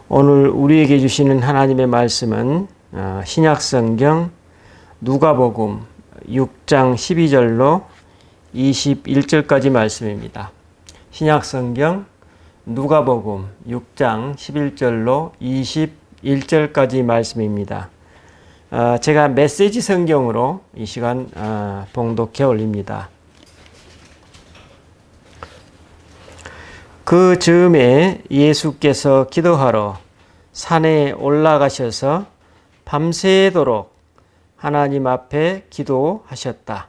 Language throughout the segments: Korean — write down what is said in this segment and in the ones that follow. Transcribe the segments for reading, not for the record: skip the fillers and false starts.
오늘 우리에게 주시는 하나님의 말씀은 신약성경 누가복음 6장 12절로 21절까지 말씀입니다. 신약성경 누가복음 6장 11절로 21절까지 말씀입니다. 제가 메시지 성경으로 이 시간 봉독해 올립니다. 그 즈음에 예수께서 기도하러 산에 올라가셔서 밤새도록 하나님 앞에 기도하셨다.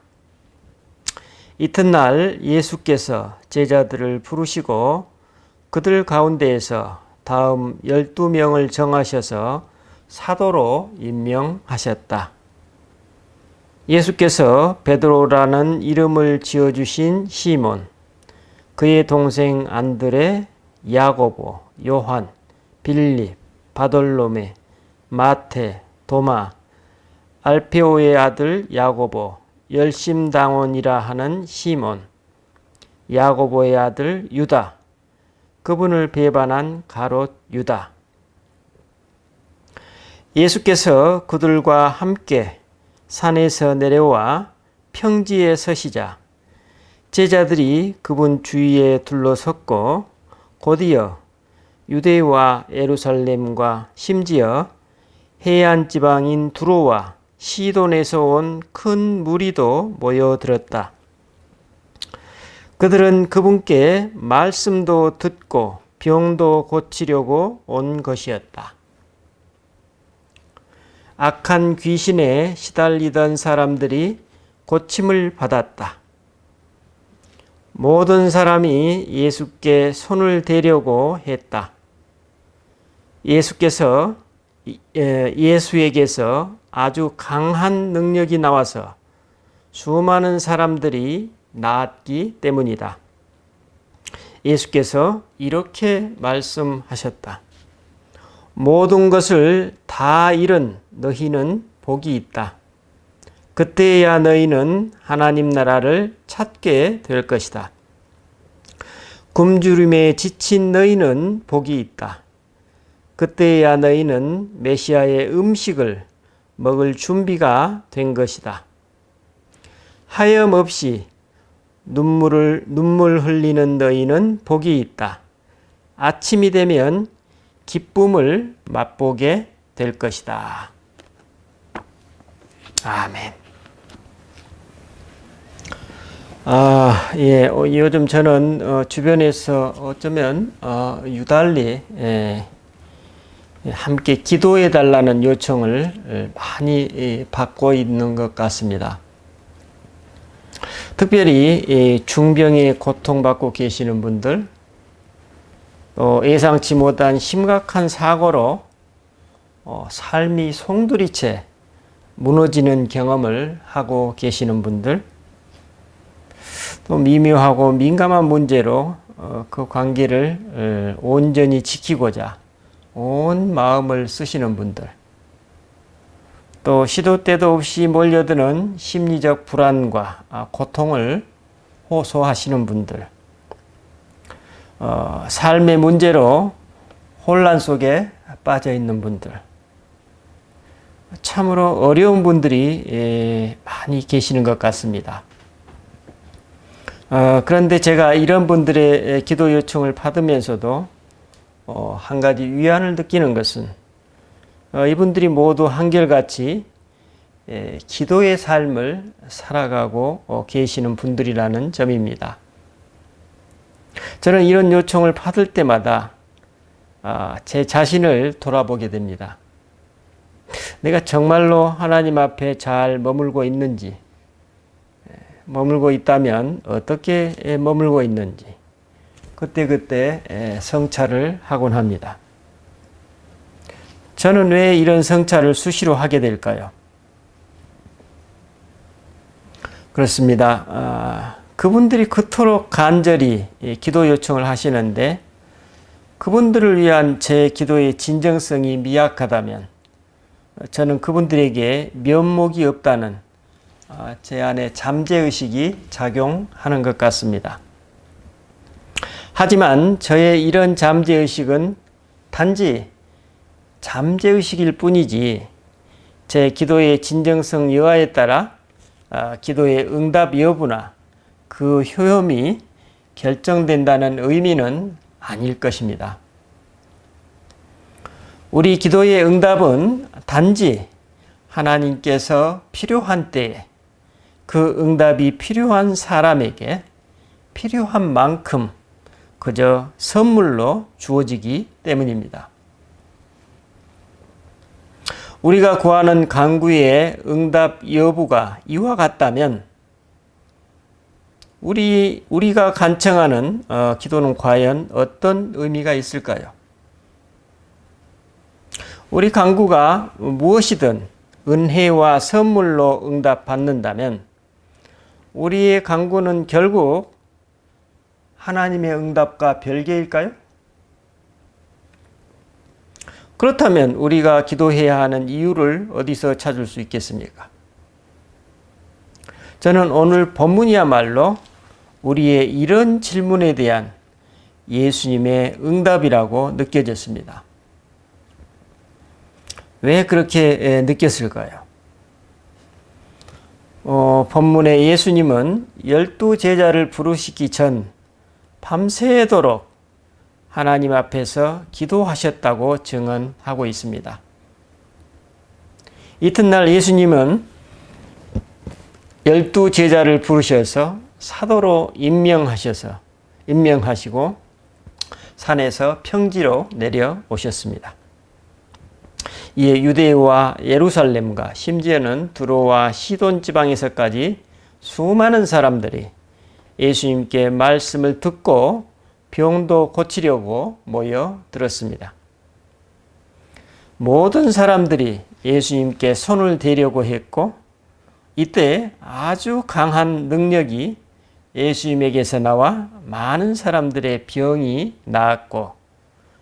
이튿날 예수께서 제자들을 부르시고 그들 가운데에서 다음 12명을 정하셔서 사도로 임명하셨다. 예수께서 베드로라는 이름을 지어주신 시몬, 그의 동생 안드레, 야고보, 요한, 빌립, 바돌로메, 마테, 도마, 알페오의 아들 야고보, 열심당원이라 하는 시몬, 야고보의 아들 유다, 그분을 배반한 가롯 유다. 예수께서 그들과 함께 산에서 내려와 평지에 서시자 제자들이 그분 주위에 둘러섰고 곧이어 유대와 예루살렘과 심지어 해안 지방인 두로와 시돈에서 온 큰 무리도 모여들었다. 그들은 그분께 말씀도 듣고 병도 고치려고 온 것이었다. 악한 귀신에 시달리던 사람들이 고침을 받았다. 모든 사람이 예수께 손을 대려고 했다. 예수에게서 아주 강한 능력이 나와서 수많은 사람들이 나았기 때문이다. 예수께서 이렇게 말씀하셨다. 모든 것을 다 잃은 너희는 복이 있다. 그때야 너희는 하나님 나라를 찾게 될 것이다. 굶주림에 지친 너희는 복이 있다. 그때야 너희는 메시아의 음식을 먹을 준비가 된 것이다. 하염없이 눈물 흘리는 너희는 복이 있다. 아침이 되면 기쁨을 맛보게 될 것이다. 아멘. 요즘 저는 주변에서 어쩌면 유달리 함께 기도해 달라는 요청을 많이 받고 있는 것 같습니다. 특별히 중병에 고통받고 계시는 분들, 또 예상치 못한 심각한 사고로 삶이 송두리째 무너지는 경험을 하고 계시는 분들, 또 미묘하고 민감한 문제로 그 관계를 온전히 지키고자 온 마음을 쓰시는 분들, 또 시도 때도 없이 몰려드는 심리적 불안과 고통을 호소하시는 분들, 삶의 문제로 혼란 속에 빠져 있는 분들, 참으로 어려운 분들이 많이 계시는 것 같습니다. 그런데 제가 이런 분들의 기도 요청을 받으면서도 한 가지 위안을 느끼는 것은 이분들이 모두 한결같이 기도의 삶을 살아가고 계시는 분들이라는 점입니다. 저는 이런 요청을 받을 때마다 제 자신을 돌아보게 됩니다. 내가 정말로 하나님 앞에 잘 머물고 있는지, 머물고 있다면 어떻게 머물고 있는지 그때그때 성찰을 하곤 합니다. 저는 왜 이런 성찰을 수시로 하게 될까요? 그렇습니다. 그분들이 그토록 간절히 기도 요청을 하시는데 그분들을 위한 제 기도의 진정성이 미약하다면 저는 그분들에게 면목이 없다는 제 안에 잠재의식이 작용하는 것 같습니다. 하지만 저의 이런 잠재의식은 단지 잠재의식일 뿐이지 제 기도의 진정성 여하에 따라 기도의 응답 여부나 그 효험이 결정된다는 의미는 아닐 것입니다. 우리 기도의 응답은 단지 하나님께서 필요한 때에 그 응답이 필요한 사람에게 필요한 만큼 그저 선물로 주어지기 때문입니다. 우리가 구하는 간구의 응답 여부가 이와 같다면 우리가 간청하는 기도는 과연 어떤 의미가 있을까요? 우리 간구가 무엇이든 은혜와 선물로 응답받는다면 우리의 간구는 결국 하나님의 응답과 별개일까요? 그렇다면 우리가 기도해야 하는 이유를 어디서 찾을 수 있겠습니까? 저는 오늘 본문이야말로 우리의 이런 질문에 대한 예수님의 응답이라고 느껴졌습니다. 왜 그렇게 느꼈을까요? 본문에 예수님은 12제자를 부르시기 전 밤새도록 하나님 앞에서 기도하셨다고 증언하고 있습니다. 이튿날 예수님은 12제자를 부르셔서 사도로 임명하시고 산에서 평지로 내려오셨습니다. 이에 유대와 예루살렘과 심지어는 두로와 시돈 지방에서까지 수많은 사람들이 예수님께 말씀을 듣고 병도 고치려고 모여들었습니다. 모든 사람들이 예수님께 손을 대려고 했고 이때 아주 강한 능력이 예수님에게서 나와 많은 사람들의 병이 나았고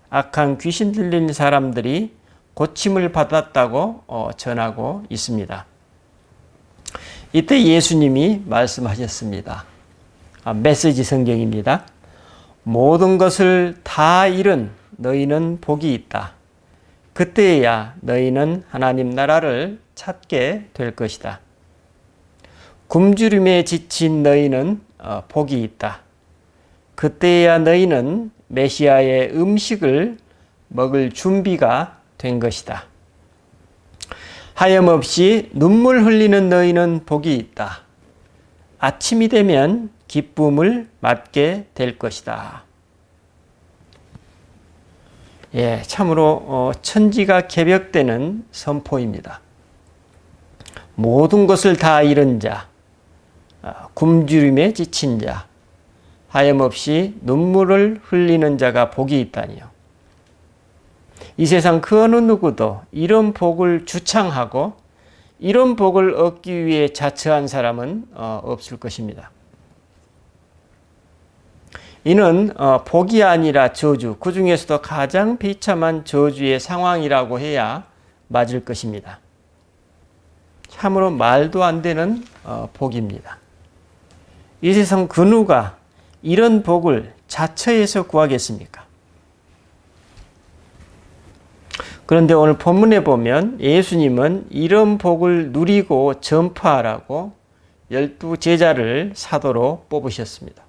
악한 귀신 들린 사람들이 고침을 받았다고 전하고 있습니다. 이때 예수님이 말씀하셨습니다. 메시지 성경입니다. 모든 것을 다 잃은 너희는 복이 있다. 그때야 너희는 하나님 나라를 찾게 될 것이다. 굶주림에 지친 너희는 복이 있다. 그때야 너희는 메시아의 음식을 먹을 준비가 된 것이다. 하염없이 눈물 흘리는 너희는 복이 있다. 아침이 되면 기쁨을 맞게 될 것이다. 참으로 천지가 개벽되는 선포입니다. 모든 것을 다 잃은 자, 굶주림에 지친 자, 하염없이 눈물을 흘리는 자가 복이 있다니요. 이 세상 그 어느 누구도 이런 복을 주창하고 이런 복을 얻기 위해 자처한 사람은 없을 것입니다. 이는 복이 아니라 저주, 그 중에서도 가장 비참한 저주의 상황이라고 해야 맞을 것입니다. 참으로 말도 안 되는 복입니다. 이 세상 그 누가 이런 복을 자처해서 구하겠습니까? 그런데 오늘 본문에 보면 예수님은 이런 복을 누리고 전파하라고 12제자를 사도로 뽑으셨습니다.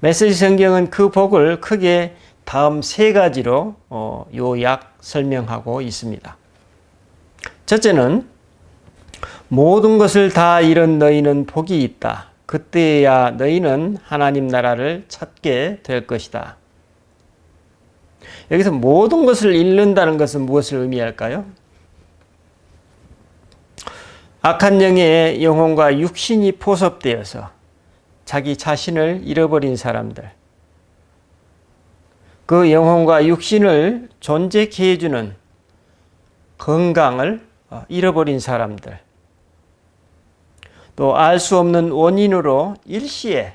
메시지 성경은 그 복을 크게 다음 세 가지로 요약 설명하고 있습니다. 첫째는 모든 것을 다 잃은 너희는 복이 있다. 그때야 너희는 하나님 나라를 찾게 될 것이다. 여기서 모든 것을 잃는다는 것은 무엇을 의미할까요? 악한 영의 영혼과 육신이 포섭되어서 자기 자신을 잃어버린 사람들, 그 영혼과 육신을 존재케 해주는 건강을 잃어버린 사람들, 또 알 수 없는 원인으로 일시에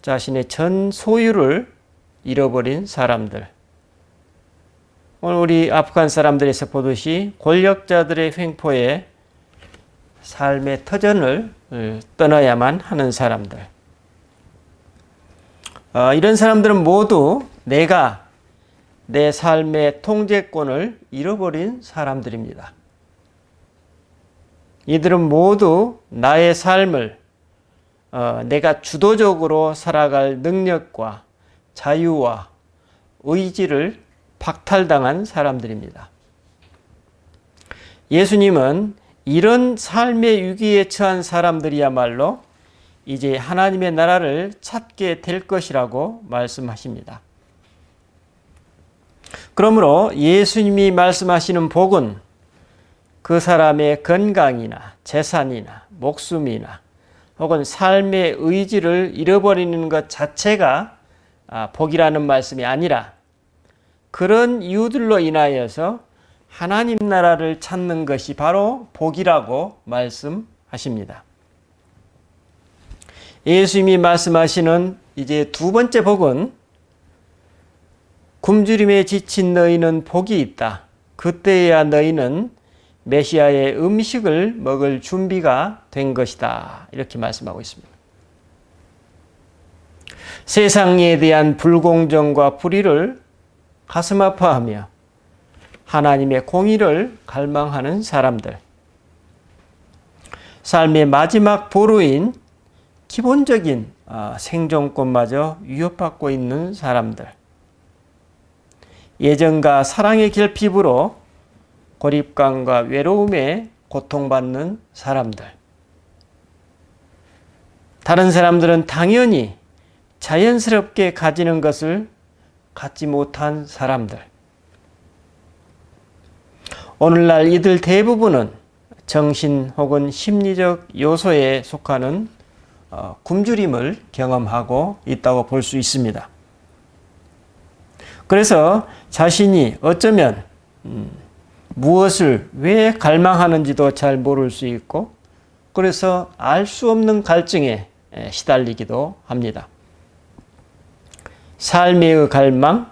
자신의 전 소유를 잃어버린 사람들, 오늘 우리 아프간 사람들에서 보듯이 권력자들의 횡포에 삶의 터전을 떠나야만 하는 사람들, 이런 사람들은 모두 내가 내 삶의 통제권을 잃어버린 사람들입니다. 이들은 모두 나의 삶을 내가 주도적으로 살아갈 능력과 자유와 의지를 박탈당한 사람들입니다. 예수님은 이런 삶의 위기에 처한 사람들이야말로 이제 하나님의 나라를 찾게 될 것이라고 말씀하십니다. 그러므로 예수님이 말씀하시는 복은 그 사람의 건강이나 재산이나 목숨이나 혹은 삶의 의지를 잃어버리는 것 자체가 복이라는 말씀이 아니라 그런 이유들로 인하여서 하나님 나라를 찾는 것이 바로 복이라고 말씀하십니다. 예수님이 말씀하시는 이제 두 번째 복은 굶주림에 지친 너희는 복이 있다. 그때야 너희는 메시아의 음식을 먹을 준비가 된 것이다. 이렇게 말씀하고 있습니다. 세상에 대한 불공정과 불의를 가슴 아파하며 하나님의 공의를 갈망하는 사람들, 삶의 마지막 보루인 기본적인 생존권마저 위협받고 있는 사람들, 예전과 사랑의 결핍으로 고립감과 외로움에 고통받는 사람들, 다른 사람들은 당연히 자연스럽게 가지는 것을 갖지 못한 사람들, 오늘날 이들 대부분은 정신 혹은 심리적 요소에 속하는 굶주림을 경험하고 있다고 볼 수 있습니다. 그래서 자신이 어쩌면 무엇을 왜 갈망하는지도 잘 모를 수 있고 그래서 알 수 없는 갈증에 시달리기도 합니다. 삶의 갈망,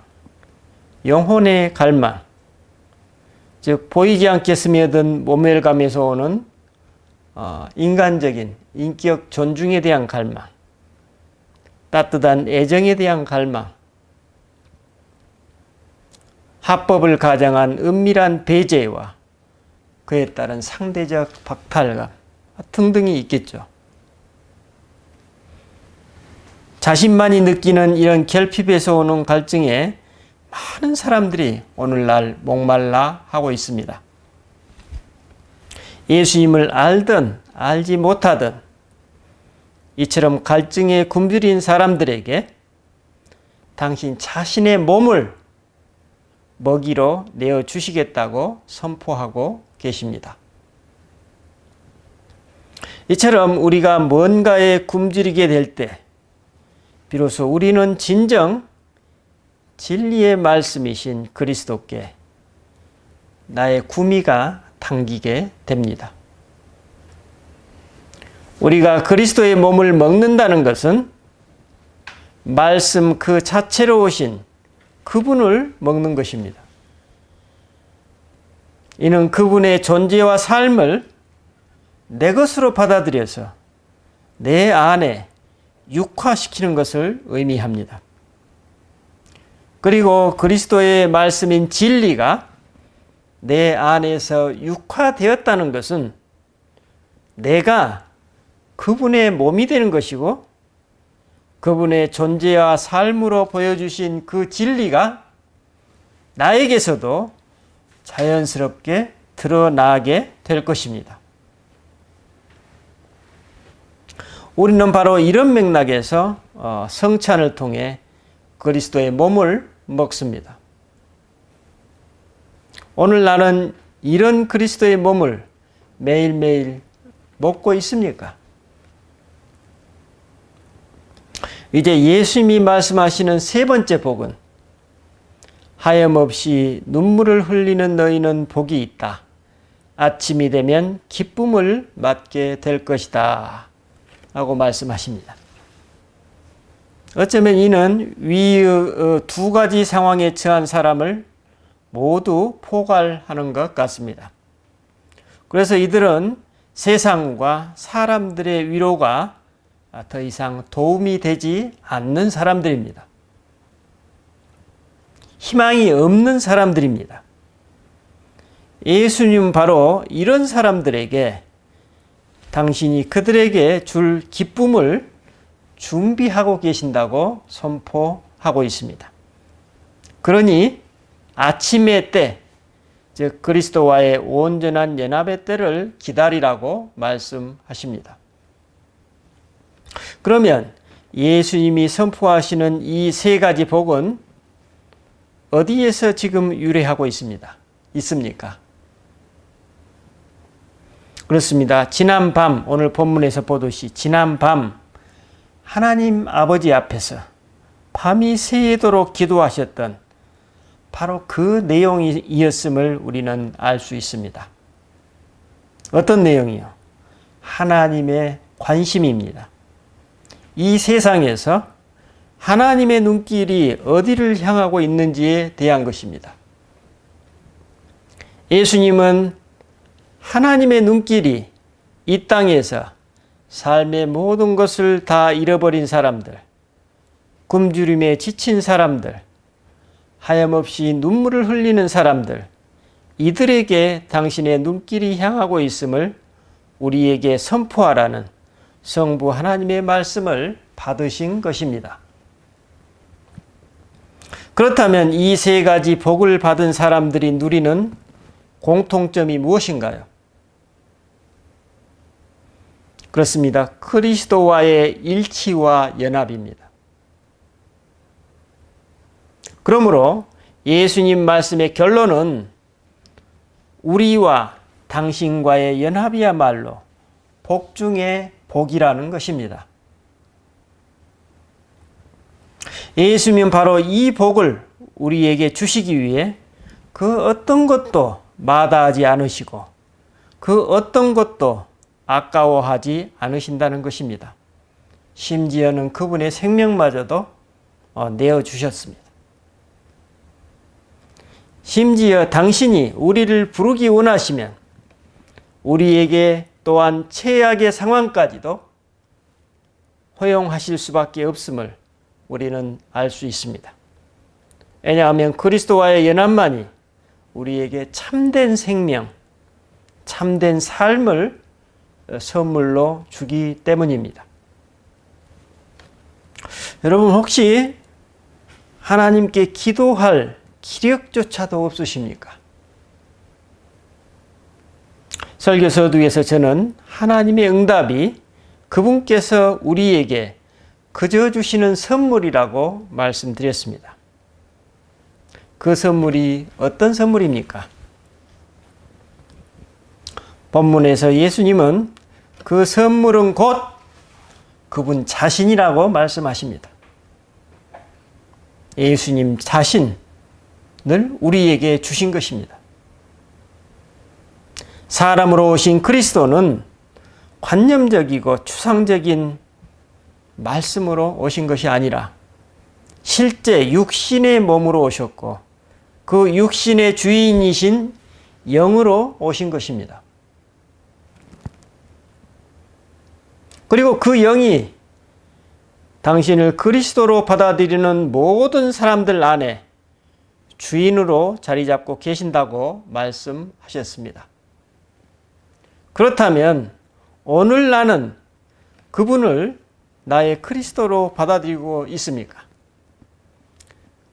영혼의 갈망, 즉 보이지 않게 스며든 모멸감에서 오는 인간적인 인격 존중에 대한 갈망, 따뜻한 애정에 대한 갈망, 합법을 가장한 은밀한 배제와 그에 따른 상대적 박탈감 등등이 있겠죠. 자신만이 느끼는 이런 결핍에서 오는 갈증에 많은 사람들이 오늘날 목말라 하고 있습니다. 예수님을 알든 알지 못하든 이처럼 갈증에 굶주린 사람들에게 당신 자신의 몸을 먹이로 내어주시겠다고 선포하고 계십니다. 이처럼 우리가 뭔가에 굶주리게 될 때 비로소 우리는 진정 진리의 말씀이신 그리스도께 나의 구미가 당기게 됩니다. 우리가 그리스도의 몸을 먹는다는 것은 말씀 그 자체로 오신 그분을 먹는 것입니다. 이는 그분의 존재와 삶을 내 것으로 받아들여서 내 안에 육화시키는 것을 의미합니다. 그리고 그리스도의 말씀인 진리가 내 안에서 육화되었다는 것은 내가 그분의 몸이 되는 것이고 그분의 존재와 삶으로 보여주신 그 진리가 나에게서도 자연스럽게 드러나게 될 것입니다. 우리는 바로 이런 맥락에서 성찬을 통해 그리스도의 몸을 먹습니다. 오늘 나는 이런 그리스도의 몸을 매일매일 먹고 있습니까? 이제 예수님이 말씀하시는 세 번째 복은 하염없이 눈물을 흘리는 너희는 복이 있다. 아침이 되면 기쁨을 맞게 될 것이다. 라고 말씀하십니다. 어쩌면 이는 위의 두 가지 상황에 처한 사람을 모두 포괄하는 것 같습니다. 그래서 이들은 세상과 사람들의 위로가 더 이상 도움이 되지 않는 사람들입니다. 희망이 없는 사람들입니다. 예수님은 바로 이런 사람들에게 당신이 그들에게 줄 기쁨을 준비하고 계신다고 선포하고 있습니다. 그러니 아침의 때, 즉 그리스도와의 온전한 연합의 때를 기다리라고 말씀하십니다. 그러면 예수님이 선포하시는 이 세 가지 복은 어디에서 지금 유래하고 있습니까? 그렇습니다. 지난 밤, 오늘 본문에서 보듯이 지난 밤 하나님 아버지 앞에서 밤이 새도록 기도하셨던 바로 그 내용이었음을 우리는 알 수 있습니다. 어떤 내용이요? 하나님의 관심입니다. 이 세상에서 하나님의 눈길이 어디를 향하고 있는지에 대한 것입니다. 예수님은 하나님의 눈길이 이 땅에서 삶의 모든 것을 다 잃어버린 사람들, 굶주림에 지친 사람들, 하염없이 눈물을 흘리는 사람들, 이들에게 당신의 눈길이 향하고 있음을 우리에게 선포하라는 성부 하나님의 말씀을 받으신 것입니다. 그렇다면 이 세 가지 복을 받은 사람들이 누리는 공통점이 무엇인가요? 그렇습니다. 그리스도와의 일치와 연합입니다. 그러므로 예수님 말씀의 결론은 우리와 당신과의 연합이야말로 복 중에 복이라는 것입니다. 예수님은 바로 이 복을 우리에게 주시기 위해 그 어떤 것도 마다하지 않으시고 그 어떤 것도 아까워하지 않으신다는 것입니다. 심지어는 그분의 생명마저도 내어주셨습니다. 심지어 당신이 우리를 부르기 원하시면 우리에게 또한 최악의 상황까지도 허용하실 수밖에 없음을 우리는 알 수 있습니다. 왜냐하면 그리스도와의 연합만이 우리에게 참된 생명, 참된 삶을 선물로 주기 때문입니다. 여러분 혹시 하나님께 기도할 기력조차도 없으십니까? 설교 서두에서 저는 하나님의 응답이 그분께서 우리에게 그저 주시는 선물이라고 말씀드렸습니다. 그 선물이 어떤 선물입니까? 본문에서 예수님은 그 선물은 곧 그분 자신이라고 말씀하십니다. 예수님 자신을 우리에게 주신 것입니다. 사람으로 오신 그리스도는 관념적이고 추상적인 말씀으로 오신 것이 아니라 실제 육신의 몸으로 오셨고 그 육신의 주인이신 영으로 오신 것입니다. 그리고 그 영이 당신을 그리스도로 받아들이는 모든 사람들 안에 주인으로 자리 잡고 계신다고 말씀하셨습니다. 그렇다면 오늘 나는 그분을 나의 그리스도로 받아들이고 있습니까?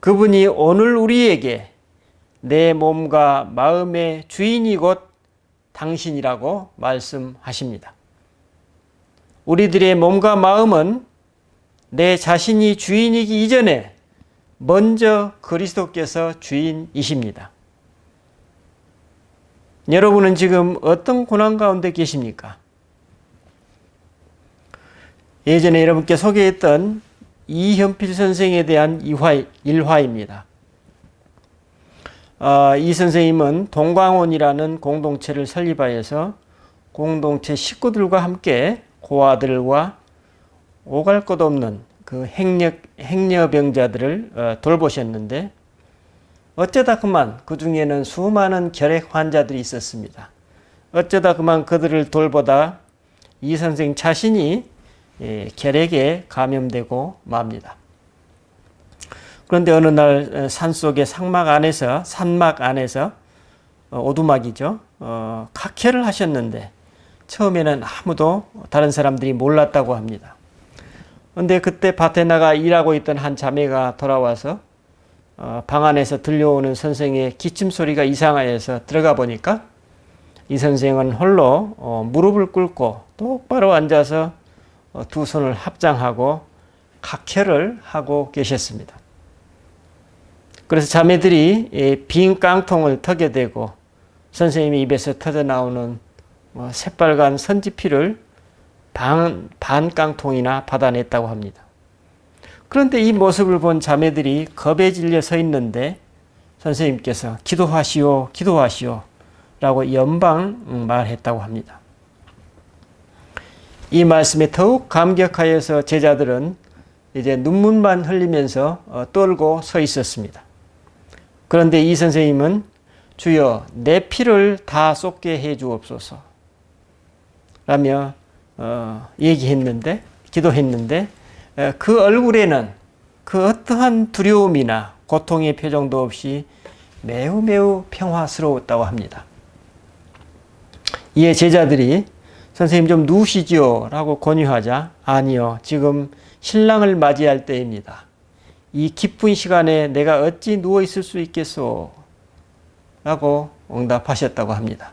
그분이 오늘 우리에게 내 몸과 마음의 주인이 곧 당신이라고 말씀하십니다. 우리들의 몸과 마음은 내 자신이 주인이기 이전에 먼저 그리스도께서 주인이십니다. 여러분은 지금 어떤 고난 가운데 계십니까? 예전에 여러분께 소개했던 이현필 선생에 대한 일화입니다. 이 선생님은 동광원이라는 공동체를 설립하여서 공동체 식구들과 함께 고아들과 오갈 것 없는 그 행여병자들을 돌보셨는데 어쩌다 그만 그 중에는 수많은 결핵 환자들이 있었습니다. 어쩌다 그만 그들을 돌보다 이 선생 자신이 결핵에 감염되고 맙니다. 그런데 어느 날 산속의 산막 안에서 오두막이죠. 각혈을 하셨는데 처음에는 아무도 다른 사람들이 몰랐다고 합니다. 그런데 그때 밭에 나가 일하고 있던 한 자매가 돌아와서 방 안에서 들려오는 선생의 기침 소리가 이상하여서 들어가 보니까 이 선생은 홀로 무릎을 꿇고 똑바로 앉아서 두 손을 합장하고 각혈을 하고 계셨습니다. 그래서 자매들이 빈 깡통을 턱에 대고 선생님의 입에서 터져나오는 새빨간 선지피를 반 깡통이나 받아냈다고 합니다. 그런데 이 모습을 본 자매들이 겁에 질려 서 있는데 선생님께서 기도하시오, 기도하시오 라고 연방 말했다고 합니다. 이 말씀에 더욱 감격하여서 제자들은 이제 눈물만 흘리면서 떨고 서 있었습니다. 그런데 이 선생님은 주여 내 피를 다 쏟게 해 주옵소서 라며 기도했는데 그 얼굴에는 그 어떠한 두려움이나 고통의 표정도 없이 매우 평화스러웠다고 합니다. 이에 제자들이 선생님 좀 누우시지요 라고 권유하자 아니요 지금 신랑을 맞이할 때입니다. 이 기쁜 시간에 내가 어찌 누워 있을 수 있겠소 라고 응답하셨다고 합니다.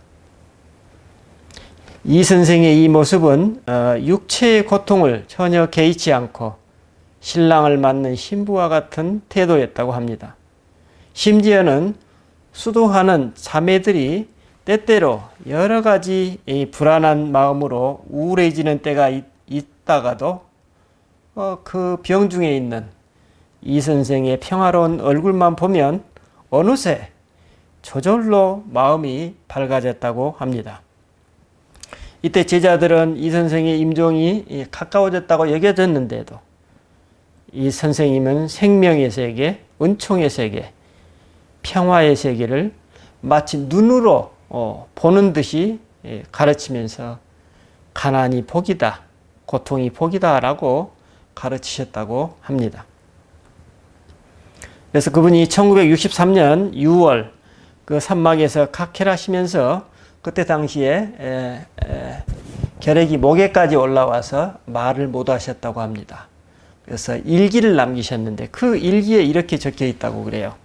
이 선생의 이 모습은 육체의 고통을 전혀 개의치 않고 신랑을 맞는 신부와 같은 태도였다고 합니다. 심지어는 수도하는 자매들이 때때로 여러 가지 불안한 마음으로 우울해지는 때가 있다가도 그 병중에 있는 이 선생의 평화로운 얼굴만 보면 어느새 저절로 마음이 밝아졌다고 합니다. 이때 제자들은 이 선생의 임종이 가까워졌다고 여겨졌는데도 이 선생님은 생명의 세계, 은총의 세계, 평화의 세계를 마치 눈으로 보는 듯이 가르치면서 가난이 복이다, 고통이 복이다 라고 가르치셨다고 합니다. 그래서 그분이 1963년 6월 그 산막에서 각혈하시면서 그때 당시에 결핵이 목에까지 올라와서 말을 못 하셨다고 합니다. 그래서 일기를 남기셨는데 그 일기에 이렇게 적혀 있다고 그래요.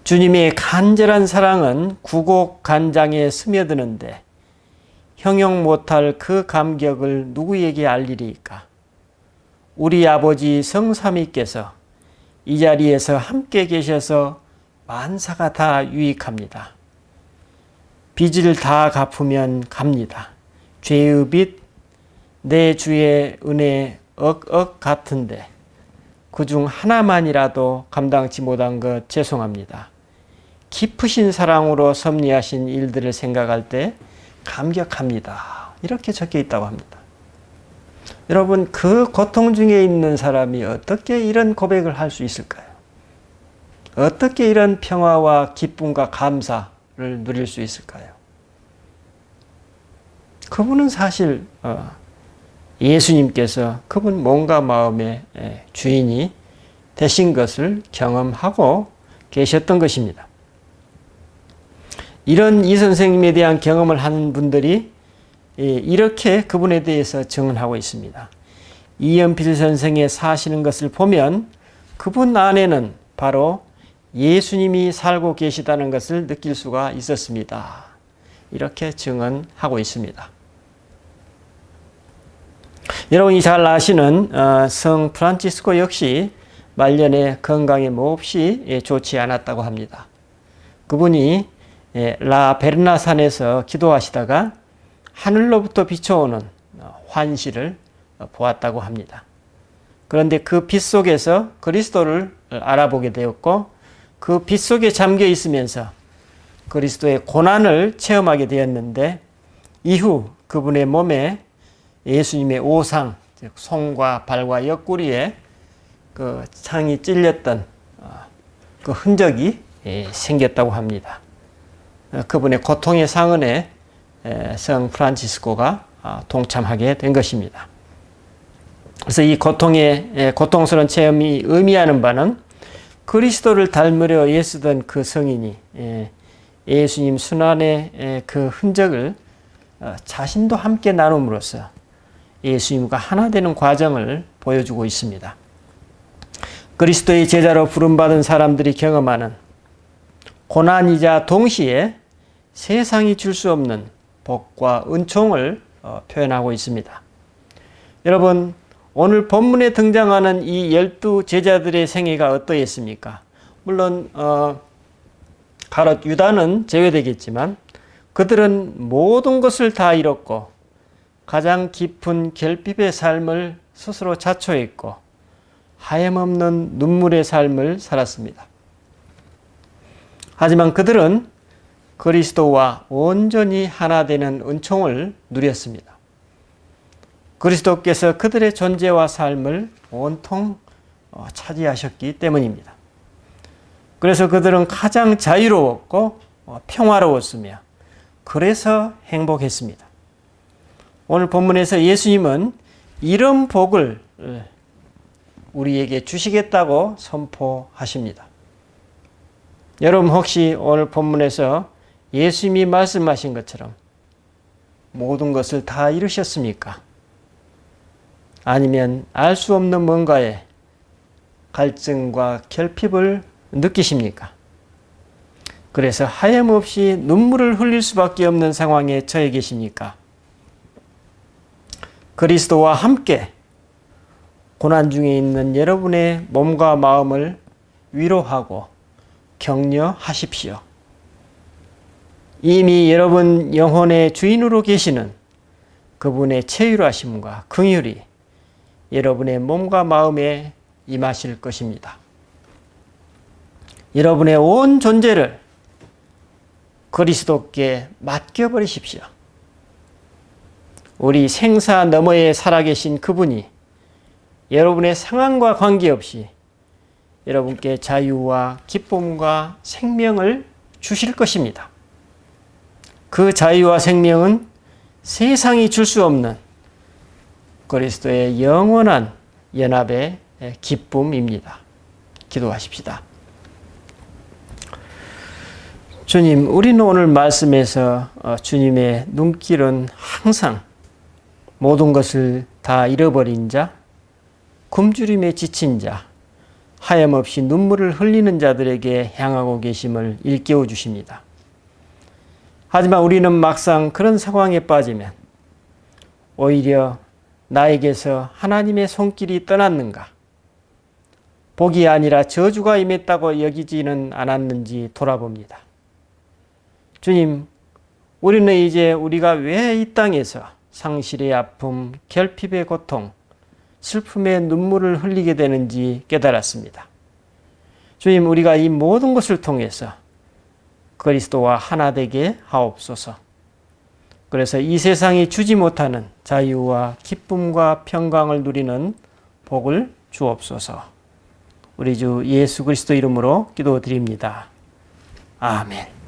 주님의 간절한 사랑은 구곡간장에 스며드는데 형용 못할 그 감격을 누구에게 알리리까? 우리 아버지 성삼위께서 이 자리에서 함께 계셔서 만사가 다 유익합니다. 빚을 다 갚으면 갑니다. 죄의 빚, 내 주의 은혜 억억 같은데 그중 하나만이라도 감당치 못한 것 죄송합니다. 깊으신 사랑으로 섭리하신 일들을 생각할 때 감격합니다. 이렇게 적혀 있다고 합니다. 여러분, 그 고통 중에 있는 사람이 어떻게 이런 고백을 할 수 있을까요? 어떻게 이런 평화와 기쁨과 감사를 누릴 수 있을까요? 그분은 사실 예수님께서 그분 몸과 마음의 주인이 되신 것을 경험하고 계셨던 것입니다. 이런 이 선생님에 대한 경험을 하는 분들이 이렇게 그분에 대해서 증언하고 있습니다. 이연필 선생의 사시는 것을 보면 그분 안에는 바로 예수님이 살고 계시다는 것을 느낄 수가 있었습니다. 이렇게 증언하고 있습니다. 여러분이 잘 아시는 성 프란치스코 역시 말년에 건강이 몹시 좋지 않았다고 합니다. 그분이 라 베르나산에서 기도하시다가 하늘로부터 비춰오는 환시를 보았다고 합니다. 그런데 그 빛 속에서 그리스도를 알아보게 되었고 그 빛 속에 잠겨 있으면서 그리스도의 고난을 체험하게 되었는데 이후 그분의 몸에 예수님의 오상, 즉 손과 발과 옆구리에 그 창이 찔렸던 그 흔적이 생겼다고 합니다. 그분의 고통의 상흔에 성 프란치스코가 동참하게 된 것입니다. 그래서 이 고통스러운 체험이 의미하는 바는 그리스도를 닮으려 애쓰던 그 성인이 예수님 순환의 그 흔적을 자신도 함께 나눔으로써 예수님과 하나 되는 과정을 보여주고 있습니다. 그리스도의 제자로 부름받은 사람들이 경험하는 고난이자 동시에 세상이 줄 수 없는 복과 은총을 표현하고 있습니다. 여러분, 오늘 본문에 등장하는 이 12 제자들의 생애가 어떠했습니까? 물론 가롯 유다는 제외되겠지만 그들은 모든 것을 다 잃었고 가장 깊은 결핍의 삶을 스스로 자초했고 하염없는 눈물의 삶을 살았습니다. 하지만 그들은 그리스도와 온전히 하나 되는 은총을 누렸습니다. 그리스도께서 그들의 존재와 삶을 온통 차지하셨기 때문입니다. 그래서 그들은 가장 자유로웠고 평화로웠으며 그래서 행복했습니다. 오늘 본문에서 예수님은 이런 복을 우리에게 주시겠다고 선포하십니다. 여러분 혹시 오늘 본문에서 예수님이 말씀하신 것처럼 모든 것을 다 이루셨습니까? 아니면 알 수 없는 뭔가에 갈증과 결핍을 느끼십니까? 그래서 하염없이 눈물을 흘릴 수밖에 없는 상황에 처해 계십니까? 그리스도와 함께 고난 중에 있는 여러분의 몸과 마음을 위로하고 격려하십시오. 이미 여러분 영혼의 주인으로 계시는 그분의 체휼하심과 긍휼이 여러분의 몸과 마음에 임하실 것입니다. 여러분의 온 존재를 그리스도께 맡겨버리십시오. 우리 생사 너머에 살아계신 그분이 여러분의 상황과 관계없이 여러분께 자유와 기쁨과 생명을 주실 것입니다. 그 자유와 생명은 세상이 줄 수 없는 그리스도의 영원한 연합의 기쁨입니다. 기도하십시다. 주님, 우리는 오늘 말씀에서 주님의 눈길은 항상 모든 것을 다 잃어버린 자, 굶주림에 지친 자, 하염없이 눈물을 흘리는 자들에게 향하고 계심을 일깨워 주십니다. 하지만 우리는 막상 그런 상황에 빠지면 오히려 나에게서 하나님의 손길이 떠났는가, 복이 아니라 저주가 임했다고 여기지는 않았는지 돌아봅니다. 주님, 우리는 이제 우리가 왜 이 땅에서 상실의 아픔, 결핍의 고통, 슬픔의 눈물을 흘리게 되는지 깨달았습니다. 주님, 우리가 이 모든 것을 통해서 그리스도와 하나 되게 하옵소서. 그래서 이 세상이 주지 못하는 자유와 기쁨과 평강을 누리는 복을 주옵소서. 우리 주 예수 그리스도 이름으로 기도드립니다. 아멘.